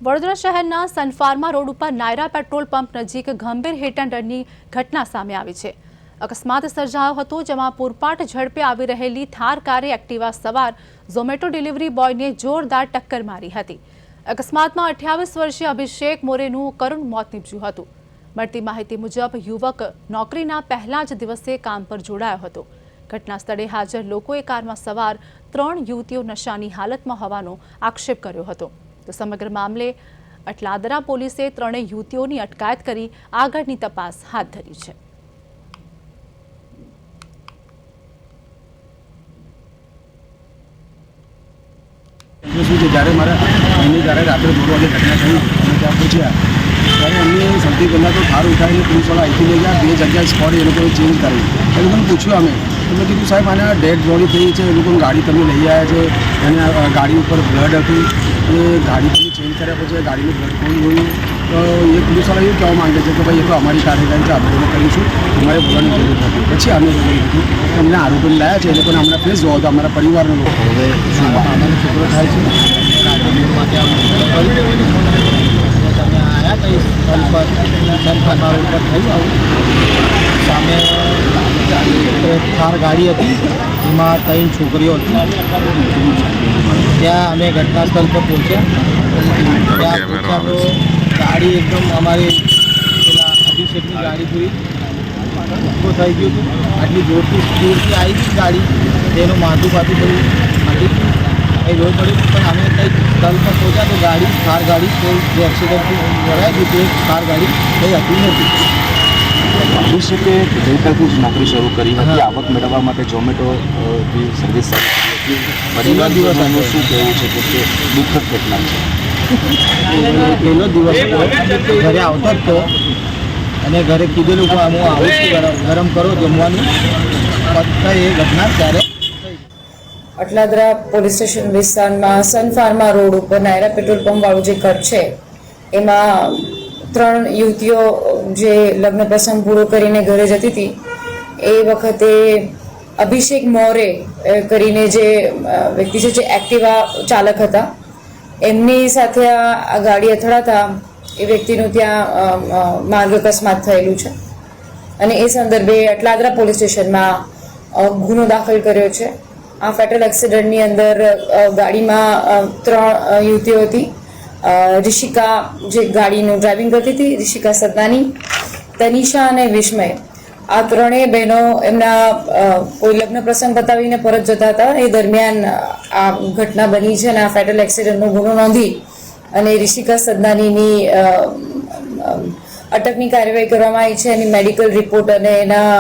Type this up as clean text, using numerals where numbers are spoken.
વડોદરા શહેરના સનફાર્મા રોડ ઉપર Naira petrol pump નજીક ગંભીર હિટ એન્ડ રનની ઘટના સામે આવી છે। અકસ્માત સર્જાયો હતો, જેમાં પૂરપાટ ઝડપે આવી રહેલી થાર કારે એક્ટિવા સવાર ઝોમેટો ડિલિવરી બોયને જોરદાર ટક્કર મારી હતી। અકસ્માતમાં 28 વર્ષીય અભિષેક મોરેનું કરુણ મોત નીપજ્યું હતું। મળતી માહિતી મુજબ યુવક નોકરીના પહેલા જ દિવસે કામ પર જોડાયો હતો। ઘટના સ્થળે હાજર લોકોએ કારમાં સવાર 3 યુવતીઓ નશાની હાલતમાં હોવાનો આક્ષેપ કર્યો હતો। તો સમગ્ર મામલે અટલાદરા પોલીસે 3 યુવતીઓની અટકાયત કરી આગળની તપાસ હાથ ધરી છે। જ્યારે મારા મમ્મી જ્યારે રાત્રે 2 વાગે ઘટના થઈ અને ત્યાં પહોંચ્યા ત્યારે અમને સૌથી પહેલાં તો થાર ઉઠાવીને પોલીસવાળા અહીંથી લઈ ગયા। 2 જગ્યાએ સ્પોટ એ લોકોએ ચેન્જ કરી। એ લોકોને પૂછ્યું અમે કીધું સાહેબ આને ડેડ બોડી થઈ છે, એ લોકોની ગાડી તમે લઈ આવ્યા છે અને ગાડી ઉપર બ્લડ હતું, એ ગાડી તમે ચેન્જ કર્યા પછી ગાડીનું બ્લડ કોણ જોયું? તો એ પોલીસવાળા એવું કહેવા માંગે છે કે ભાઈ એ તો અમારી કાર્યવાહી છે, આપણે એને કરીશું, તમારે બોલવાની જરૂર નથી। પછી અમે લોકોએ કીધું અમને આરોપીને લાવ્યા છે, એ લોકોને હમણાં ફેસ જોવા તો અમારા પરિવારનો લોકો હવે શું અમારો છોકરો થાય છે સામે થાર ગાડી હતી, એમાં 3 છોકરીઓ હતી। ત્યાં અમે ઘટના સ્થળ પર પહોંચ્યા। ત્યાં પહોંચ્યા તો ગાડી એકદમ અમારી પેલા અભિષેકની ગાડી પૂરી ઊભો થઈ ગયું હતું। આટલી જોરથી સ્પીડથી આવી ગઈ ગાડી, તેનું માથું પાછું બધું ફાટી એ લોહી પડ્યું। પણ અમે કંઈક સ્થળ પર પહોંચ્યા તો ગાડી થાર ગાડી કોઈ જે એક્સિડન્ટથી ભરાઈ ગયું તે થાર ગાડી કંઈ હતી નથી। અભિષેકે ગઈકાલથી જ નોકરી શરૂ કરી હતી, આવક મેળવવા માટે ઝોમેટોની સર્વિસ શરૂ કરી હતી। પરિવાર દિવસનું શું કહેવું છે કે દુઃખદ ઘટના છે? પહેલો દિવસ હતો, ઘરે આવતો જ તો અને ઘરે કીધેલું કે હું આવું છું, ગરમ કરો જમવાનું, બધા એ ઘટના ત્યારે અટલાદરા પોલીસ સ્ટેશન વિસ્તારમાં સનફાર્મા રોડ ઉપર નાયરા પેટ્રોલ પંપ વાળું જે ઘર છે એમાં 3 યુવતીઓ જે લગ્ન પ્રસંગ પૂરો કરીને ઘરે જતી હતી એ વખતે અભિષેક મોરે કરીને જે વ્યક્તિ છે જે એક્ટિવા ચાલક હતા, એમની સાથે આ ગાડી અથડાતા એ વ્યક્તિનું ત્યાં માર્ગ અકસ્માત થયેલું છે અને એ સંદર્ભે અટલાદરા પોલીસ સ્ટેશનમાં ગુનો દાખલ કર્યો છે। આ ફેટલ એક્સિડન્ટની અંદર ગાડીમાં 3 યુવતીઓ હતી। રિશિકા જે ગાડીનું ડ્રાઇવિંગ કરતી હતી, રિશિકા સદનાની, તનિષા અને વિસ્મય, આ 3 બહેનો એમના કોઈ લગ્ન પ્રસંગ બતાવીને પરત જતા હતા। એ દરમિયાન આ ઘટના બની છે અને આ ફેટલ એક્સિડન્ટનો ગુનો નોંધી અને રિશિકા સદનાનીની અટકની કાર્યવાહી કરવામાં આવી છે। એની મેડિકલ રિપોર્ટ અને એના